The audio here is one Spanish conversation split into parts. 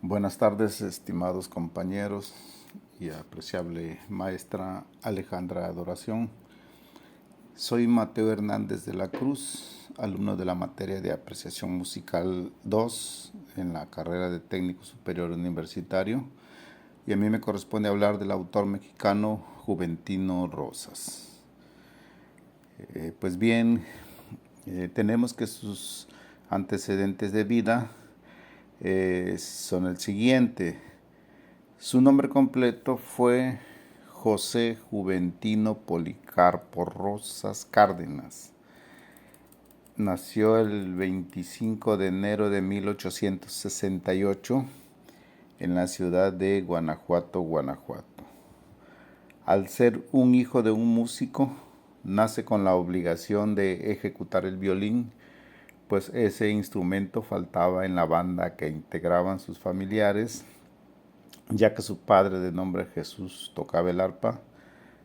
Buenas tardes, estimados compañeros y apreciable maestra Alejandra Adoración. Soy Mateo Hernández de la Cruz, alumno de la materia de apreciación musical 2 en la carrera de técnico superior universitario, y a mí me corresponde hablar del autor mexicano Juventino Rosas. Pues bien, tenemos que sus antecedentes de vida son el siguiente. Su nombre completo fue José Juventino Policarpo Rosas Cárdenas. Nació el 25 de enero de 1868 en la ciudad de Guanajuato, Guanajuato. Al ser un hijo de un músico, nace con la obligación de ejecutar el violín, pues ese instrumento faltaba en la banda que integraban sus familiares, ya que su padre, de nombre Jesús, tocaba el arpa,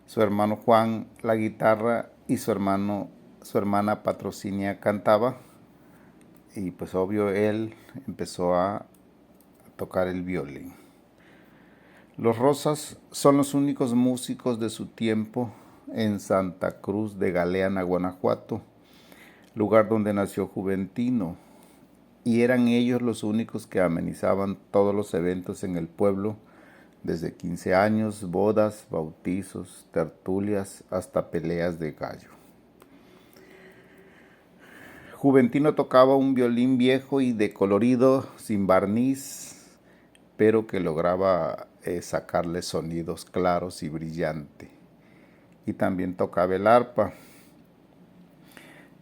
su hermano Juan la guitarra y su hermana Patrocinia cantaba, y pues obvio él empezó a tocar el violín. Los Rosas son los únicos músicos de su tiempo en Santa Cruz de Galeana, Guanajuato, lugar donde nació Juventino, y eran ellos los únicos que amenizaban todos los eventos en el pueblo, desde 15 años, bodas, bautizos, tertulias, hasta peleas de gallo. Juventino tocaba un violín viejo y decolorido, sin barniz, pero que lograba sacarle sonidos claros y brillantes. Y también tocaba el arpa.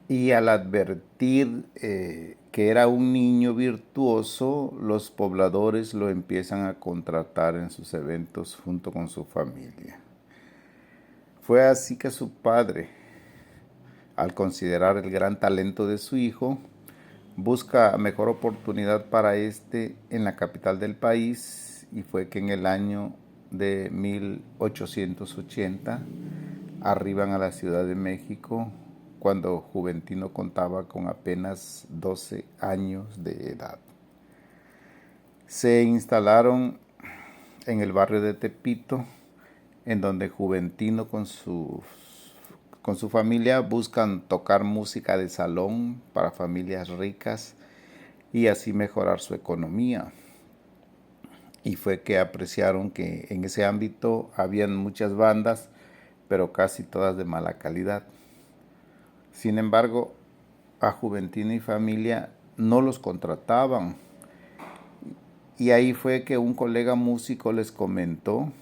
Y al advertir que era un niño virtuoso, los pobladores lo empiezan a contratar en sus eventos junto con su familia. Fue así que su padre, al considerar el gran talento de su hijo, busca mejor oportunidad para este en la capital del país, y fue que en el año de 1880 arriban a la Ciudad de México, cuando Juventino contaba con apenas 12 años de edad. Se instalaron en el barrio de Tepito, en donde Juventino con su familia buscan tocar música de salón para familias ricas y así mejorar su economía. Y fue que apreciaron que en ese ámbito habían muchas bandas, pero casi todas de mala calidad. Sin embargo, a Juventino y familia no los contrataban. Y ahí fue que un colega músico les comentó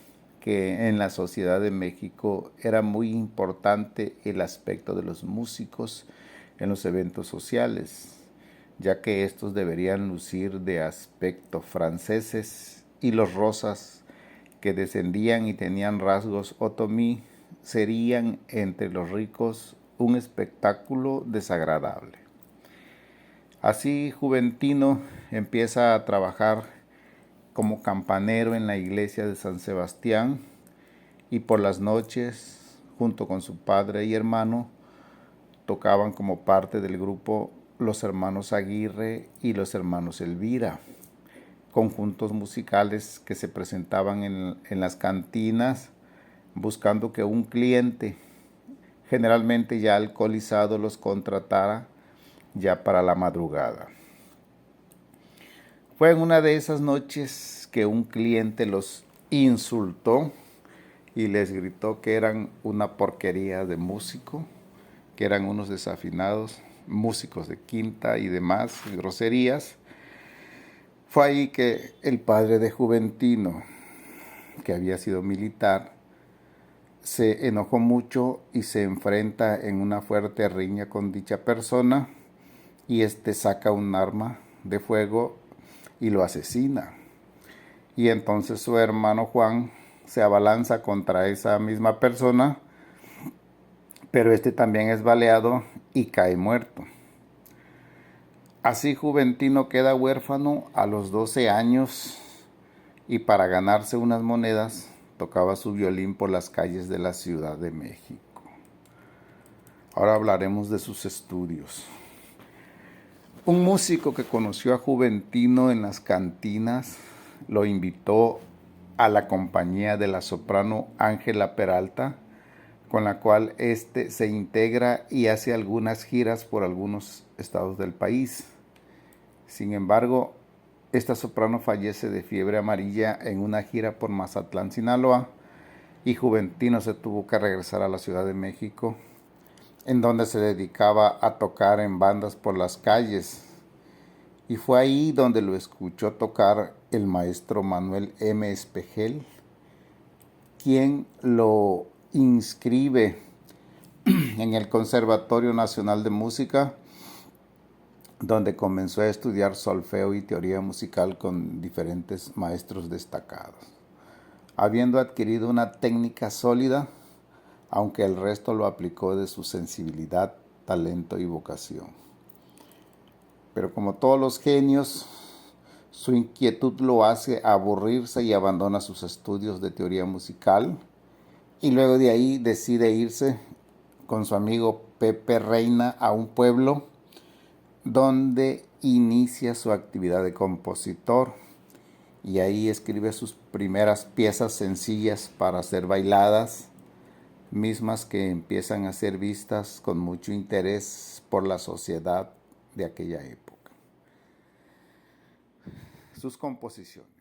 que en la Sociedad de México era muy importante el aspecto de los músicos en los eventos sociales, ya que estos deberían lucir de aspecto franceses, y los Rosas, que descendían y tenían rasgos otomí, serían entre los ricos un espectáculo desagradable. Así Juventino empieza a trabajar como campanero en la iglesia de San Sebastián, y por las noches, junto con su padre y hermano, tocaban como parte del grupo los hermanos Aguirre y los hermanos Elvira, conjuntos musicales que se presentaban en las cantinas buscando que un cliente, generalmente ya alcoholizado, los contratara ya para la madrugada. Fue en una de esas noches que un cliente los insultó y les gritó que eran una porquería de músico, que eran unos desafinados, músicos de quinta y demás groserías. Fue ahí que el padre de Juventino, que había sido militar, se enojó mucho y se enfrenta en una fuerte riña con dicha persona, y saca un arma de fuego y lo asesina. Y entonces su hermano Juan se abalanza contra esa misma persona, pero también es baleado y cae muerto. Así Juventino queda huérfano a los 12 años, y para ganarse unas monedas tocaba su violín por las calles de la Ciudad de México. Ahora hablaremos de sus estudios. Un músico que conoció a Juventino en las cantinas lo invitó a la compañía de la soprano Ángela Peralta, con la cual se integra y hace algunas giras por algunos estados del país. Sin embargo, esta soprano fallece de fiebre amarilla en una gira por Mazatlán, Sinaloa, y Juventino se tuvo que regresar a la Ciudad de México, en donde se dedicaba a tocar en bandas por las calles. Y fue ahí donde lo escuchó tocar el maestro Manuel M. Espejel, quien lo inscribe en el Conservatorio Nacional de Música, donde comenzó a estudiar solfeo y teoría musical con diferentes maestros destacados. Habiendo adquirido una técnica sólida, aunque el resto lo aplicó de su sensibilidad, talento y vocación. Pero como todos los genios, su inquietud lo hace aburrirse y abandona sus estudios de teoría musical, y luego de ahí decide irse con su amigo Pepe Reina a un pueblo donde inicia su actividad de compositor, y ahí escribe sus primeras piezas sencillas para ser bailadas, mismas que empiezan a ser vistas con mucho interés por la sociedad de aquella época. Sus composiciones.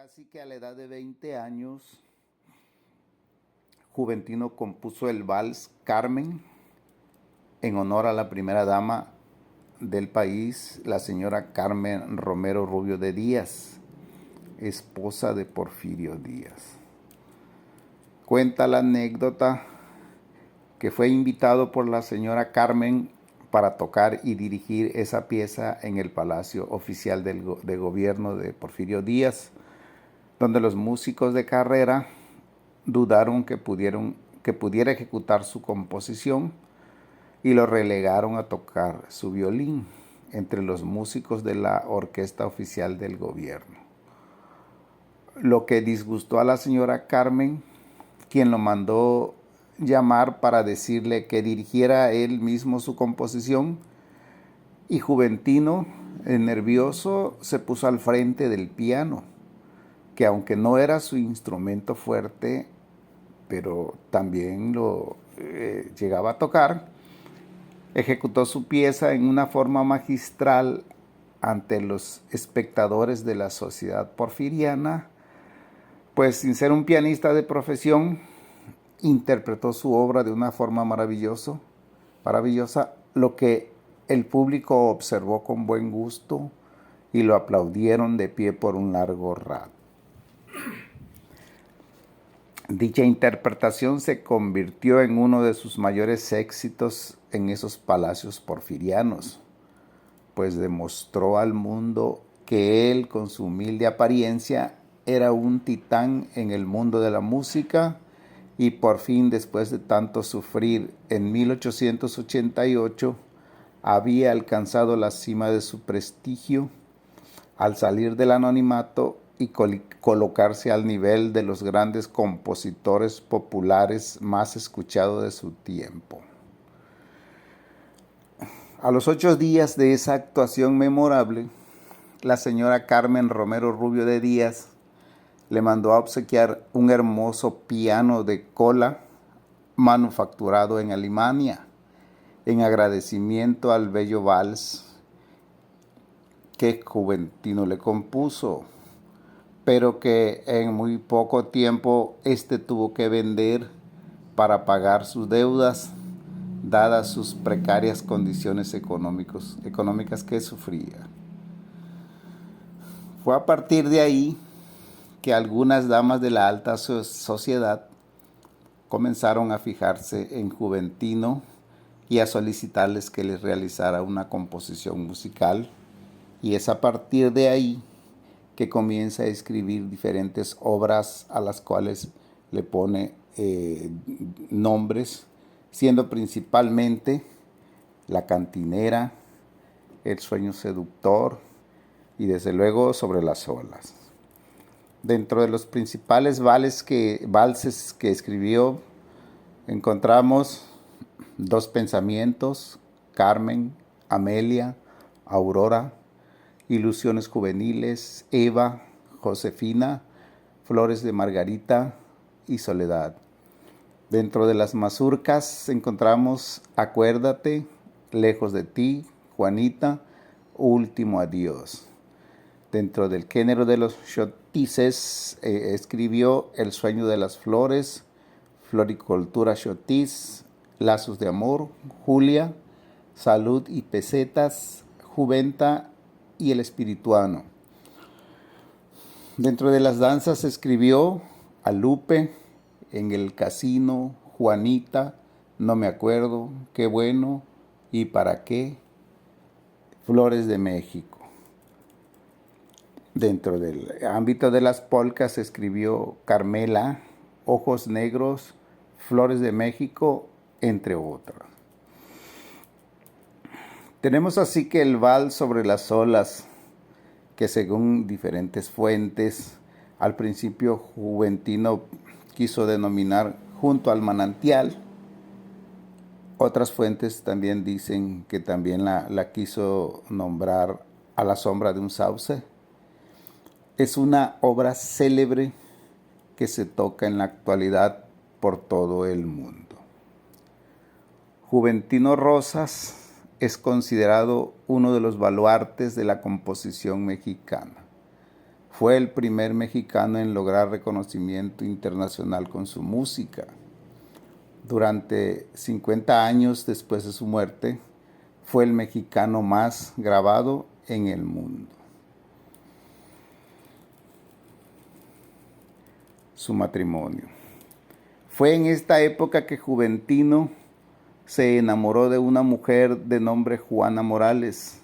así que a la edad de 20 años, Juventino compuso el vals Carmen en honor a la primera dama del país, la señora Carmen Romero Rubio de Díaz, esposa de Porfirio Díaz. Cuenta la anécdota que fue invitado por la señora Carmen para tocar y dirigir esa pieza en el Palacio Oficial de Gobierno de Porfirio Díaz, donde los músicos de carrera dudaron que pudiera ejecutar su composición y lo relegaron a tocar su violín entre los músicos de la Orquesta Oficial del Gobierno. Lo que disgustó a la señora Carmen, quien lo mandó llamar para decirle que dirigiera él mismo su composición, y Juventino, nervioso, se puso al frente del piano, que aunque no era su instrumento fuerte, pero también lo llegaba a tocar, ejecutó su pieza en una forma magistral ante los espectadores de la sociedad porfiriana, pues sin ser un pianista de profesión, interpretó su obra de una forma maravillosa, lo que el público observó con buen gusto y lo aplaudieron de pie por un largo rato. Dicha interpretación se convirtió en uno de sus mayores éxitos en esos palacios porfirianos, pues demostró al mundo que él, con su humilde apariencia, era un titán en el mundo de la música y por fin, después de tanto sufrir, en 1888 había alcanzado la cima de su prestigio al salir del anonimato y colocarse al nivel de los grandes compositores populares más escuchados de su tiempo. A los 8 días de esa actuación memorable, la señora Carmen Romero Rubio de Díaz le mandó a obsequiar un hermoso piano de cola manufacturado en Alemania, en agradecimiento al bello vals que Juventino le compuso, pero que en muy poco tiempo tuvo que vender para pagar sus deudas, dadas sus precarias condiciones económicas que sufría. Fue a partir de ahí que algunas damas de la alta sociedad comenzaron a fijarse en Juventino y a solicitarles que les realizara una composición musical, y es a partir de ahí que comienza a escribir diferentes obras a las cuales le pone nombres, siendo principalmente La Cantinera, El Sueño Seductor y desde luego Sobre las Olas. Dentro de los principales valses que escribió encontramos Dos Pensamientos, Carmen, Amelia, Aurora, Ilusiones Juveniles, Eva, Josefina, Flores de Margarita y Soledad. Dentro de las mazurcas encontramos Acuérdate, Lejos de ti, Juanita, Último Adiós. Dentro del género de los chotices escribió El Sueño de las Flores, Floricultura Chotis, Lazos de Amor, Julia, Salud y Pesetas, Juventa y El Espirituano. Dentro de las danzas escribió A Lupe, En el Casino, Juanita, No me acuerdo, Qué bueno y Para qué, Flores de México. Dentro del ámbito de las polcas escribió Carmela, Ojos Negros, Flores de México, entre otras. Tenemos así que el vals Sobre las Olas, que según diferentes fuentes, al principio Juventino quiso denominar Junto al Manantial. Otras fuentes también dicen que también la quiso nombrar A la Sombra de un Sauce. Es una obra célebre que se toca en la actualidad por todo el mundo. Juventino Rosas es considerado uno de los baluartes de la composición mexicana. Fue el primer mexicano en lograr reconocimiento internacional con su música. Durante 50 años después de su muerte, fue el mexicano más grabado en el mundo. Su matrimonio. Fue en esta época que Juventino se enamoró de una mujer de nombre Juana Morales.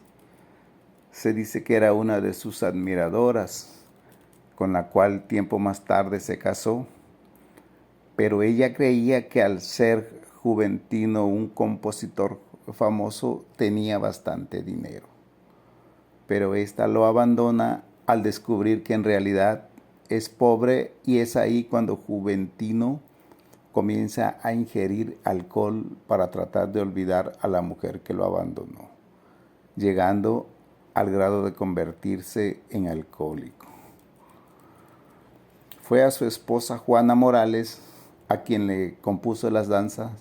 Se dice que era una de sus admiradoras, con la cual tiempo más tarde se casó. Pero ella creía que al ser Juventino un compositor famoso tenía bastante dinero. Pero ésta lo abandona al descubrir que en realidad es pobre, y es ahí cuando Juventino comienza a ingerir alcohol para tratar de olvidar a la mujer que lo abandonó, llegando al grado de convertirse en alcohólico. Fue a su esposa Juana Morales a quien le compuso las danzas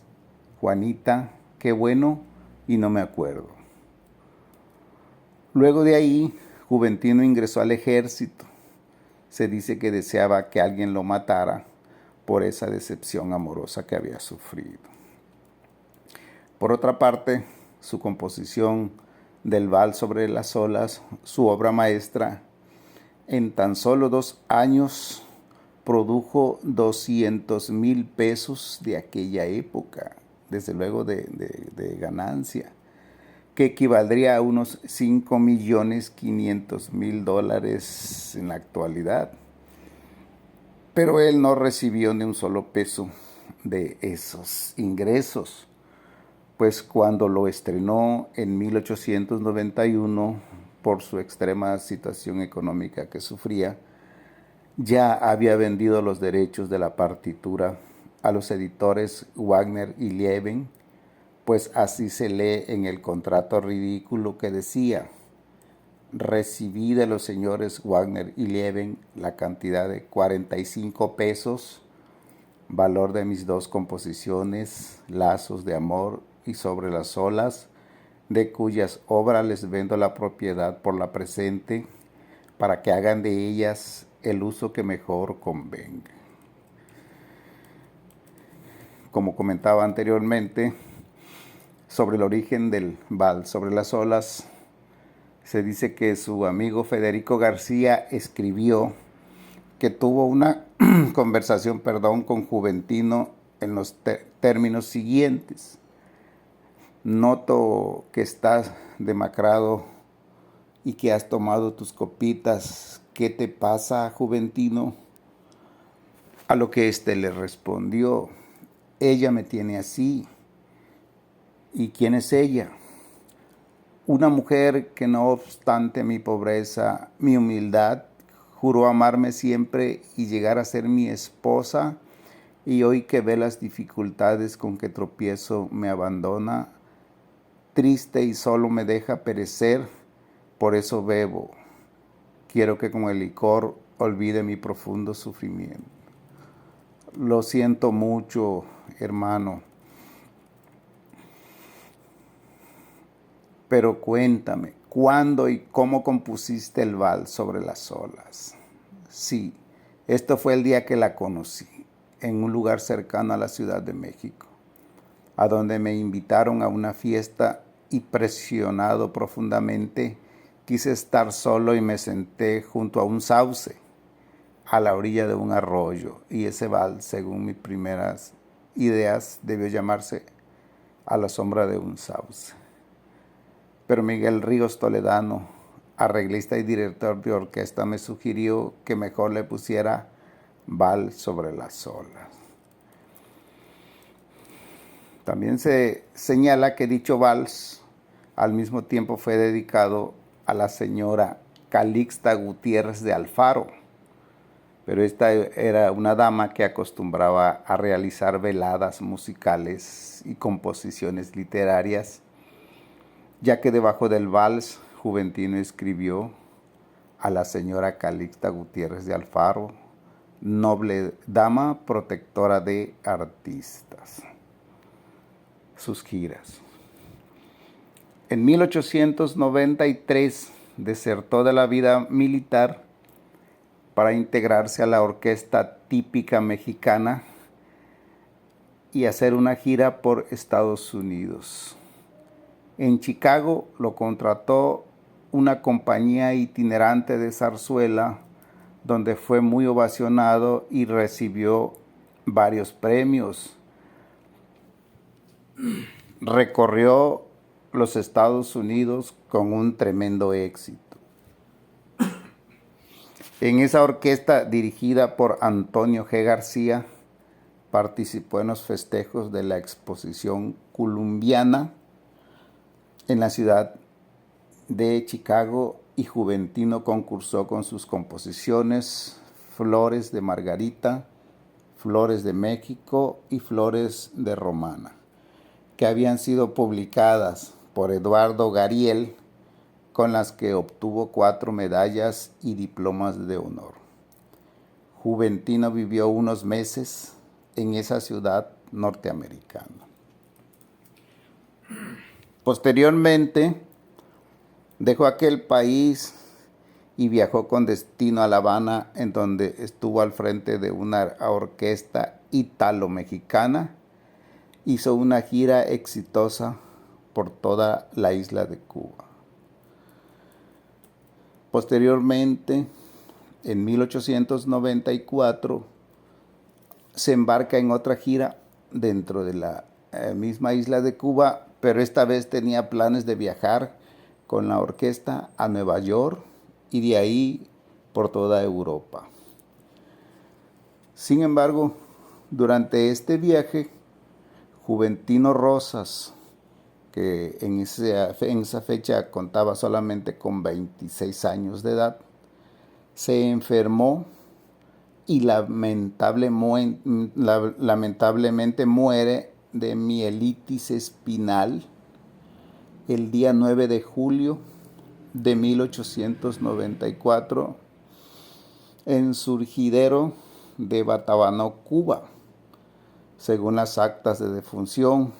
Juanita, qué bueno y no me acuerdo. Luego de ahí, Juventino ingresó al ejército. Se dice que deseaba que alguien lo matara por esa decepción amorosa que había sufrido. Por otra parte, su composición del Vals sobre las olas, su obra maestra, en tan solo 2 años produjo 200,000 pesos de aquella época, desde luego de ganancia, que equivaldría a unos $5,500,000 en la actualidad. Pero él no recibió ni un solo peso de esos ingresos, pues cuando lo estrenó en 1891, por su extrema situación económica que sufría, ya había vendido los derechos de la partitura a los editores Wagner y Lieben, pues así se lee en el contrato ridículo que decía: recibí de los señores Wagner y Lieben la cantidad de 45 pesos, valor de mis 2 composiciones, Lazos de Amor y Sobre las Olas, de cuyas obras les vendo la propiedad por la presente, para que hagan de ellas el uso que mejor convenga. Como comentaba anteriormente, sobre el origen del Vals sobre las olas, se dice que su amigo Federico García escribió que tuvo una conversación con Juventino en los términos siguientes: noto que estás demacrado y que has tomado tus copitas. ¿Qué te pasa, Juventino? A lo que éste le respondió: ella me tiene así. ¿Y quién es ella? Una mujer que, no obstante mi pobreza, mi humildad, juró amarme siempre y llegar a ser mi esposa, y hoy que ve las dificultades con que tropiezo me abandona, triste y solo me deja perecer. Por eso bebo. Quiero que con el licor olvide mi profundo sufrimiento. Lo siento mucho, hermano, pero cuéntame, ¿cuándo y cómo compusiste el Vals sobre las olas? Sí, esto fue el día que la conocí, en un lugar cercano a la Ciudad de México, a donde me invitaron a una fiesta, y presionado profundamente, quise estar solo y me senté junto a un sauce, a la orilla de un arroyo, y ese vals, según mis primeras ideas, debió llamarse A la sombra de un sauce. Pero Miguel Ríos Toledano, arreglista y director de orquesta, me sugirió que mejor le pusiera Vals sobre las olas. También se señala que dicho vals al mismo tiempo fue dedicado a la señora Calixta Gutiérrez de Alfaro, pero esta era una dama que acostumbraba a realizar veladas musicales y composiciones literarias, ya que debajo del vals Juventino escribió: a la señora Calixta Gutiérrez de Alfaro, noble dama protectora de artistas. Sus giras. En 1893 desertó de la vida militar para integrarse a la orquesta típica mexicana y hacer una gira por Estados Unidos. En Chicago lo contrató una compañía itinerante de zarzuela, donde fue muy ovacionado y recibió varios premios. Recorrió los Estados Unidos con un tremendo éxito. En esa orquesta, dirigida por Antonio G. García, participó en los festejos de la Exposición Columbiana en la ciudad de Chicago, y Juventino concursó con sus composiciones Flores de Margarita, Flores de México y Flores de Romana, que habían sido publicadas por Eduardo Gariel, con las que obtuvo 4 medallas y diplomas de honor. Juventino vivió unos meses en esa ciudad norteamericana. Posteriormente, dejó aquel país y viajó con destino a La Habana, en donde estuvo al frente de una orquesta ítalo-mexicana. Hizo una gira exitosa por toda la isla de Cuba. Posteriormente, en 1894, se embarca en otra gira dentro de la misma isla de Cuba, pero esta vez tenía planes de viajar con la orquesta a Nueva York y de ahí por toda Europa. Sin embargo, durante este viaje, Juventino Rosas, que en esa fecha contaba solamente con 26 años de edad, se enfermó y lamentablemente muere de mielitis espinal el día 9 de julio de 1894 en Surgidero de Batabanó, Cuba, según las actas de defunción,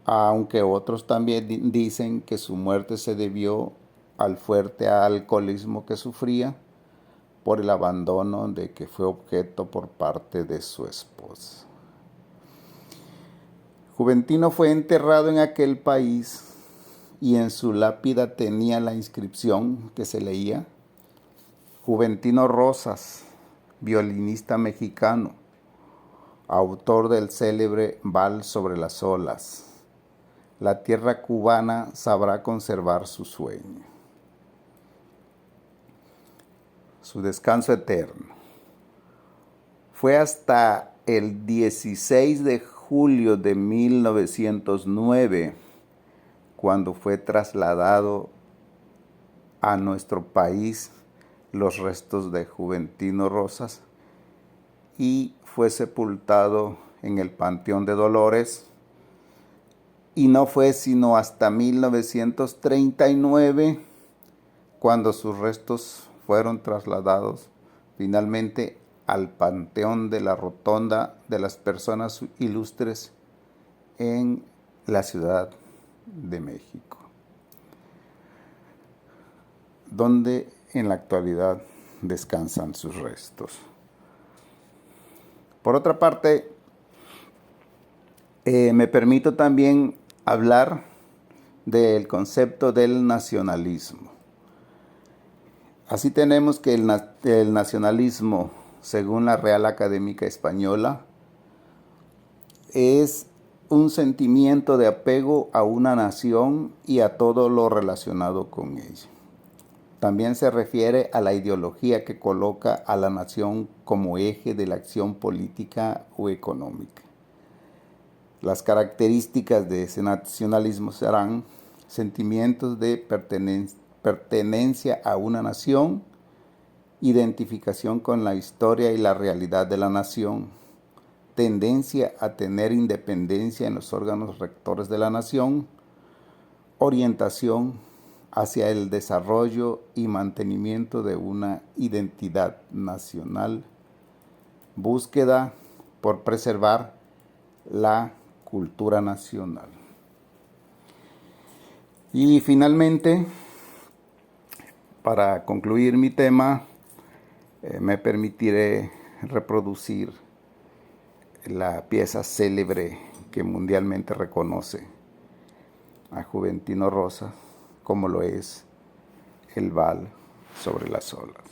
aunque otros también dicen que su muerte se debió al fuerte alcoholismo que sufría por el abandono de que fue objeto por parte de su esposa. Juventino fue enterrado en aquel país y en su lápida tenía la inscripción que se leía: Juventino Rosas, violinista mexicano, autor del célebre Vals sobre las olas. La tierra cubana sabrá conservar su sueño. Su descanso eterno. Fue hasta el 16 de julio de 1909 cuando fue trasladado a nuestro país los restos de Juventino Rosas y fue sepultado en el Panteón de Dolores, y no fue sino hasta 1939 cuando sus restos fueron trasladados finalmente al Panteón de la Rotonda de las Personas Ilustres en la Ciudad de México, donde en la actualidad descansan sus restos. Por otra parte, me permito también hablar del concepto del nacionalismo. Así tenemos que el nacionalismo, según la Real Académica Española, es un sentimiento de apego a una nación y a todo lo relacionado con ella. También se refiere a la ideología que coloca a la nación como eje de la acción política o económica. Las características de ese nacionalismo serán sentimientos de pertenencia a una nación, identificación con la historia y la realidad de la nación, tendencia a tener independencia en los órganos rectores de la nación, orientación hacia el desarrollo y mantenimiento de una identidad nacional, búsqueda por preservar la cultura nacional. Y finalmente, para concluir mi tema, me permitiré reproducir la pieza célebre que mundialmente reconoce a Juventino Rosas, como lo es el Val sobre las olas.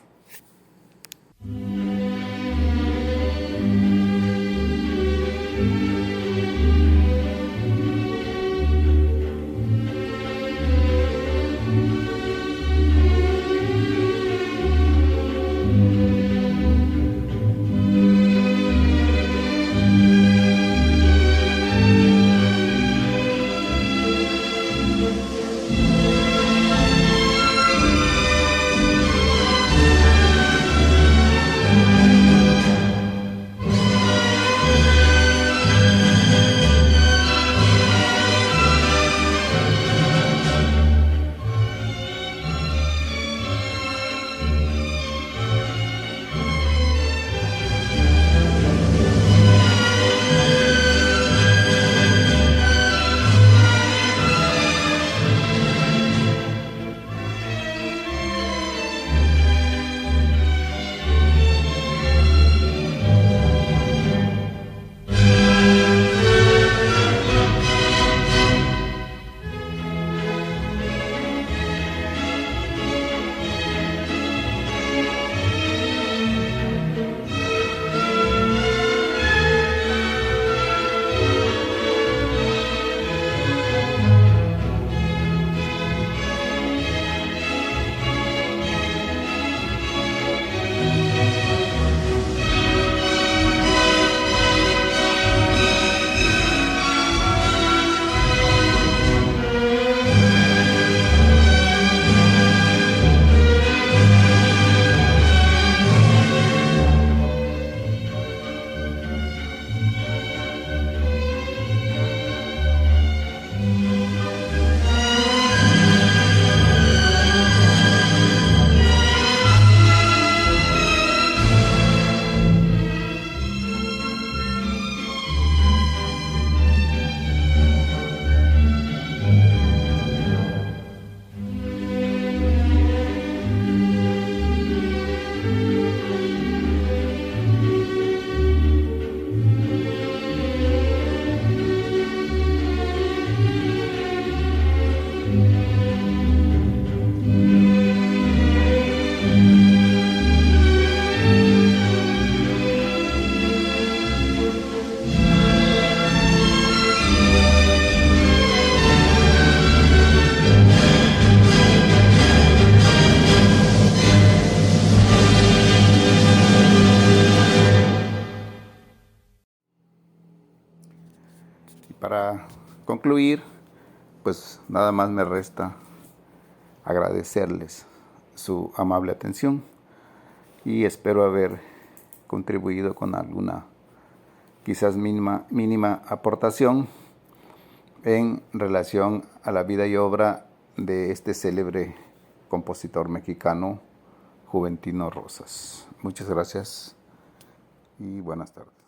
Para concluir, pues nada más me resta agradecerles su amable atención y espero haber contribuido con alguna, quizás mínima aportación en relación a la vida y obra de este célebre compositor mexicano, Juventino Rosas. Muchas gracias y buenas tardes.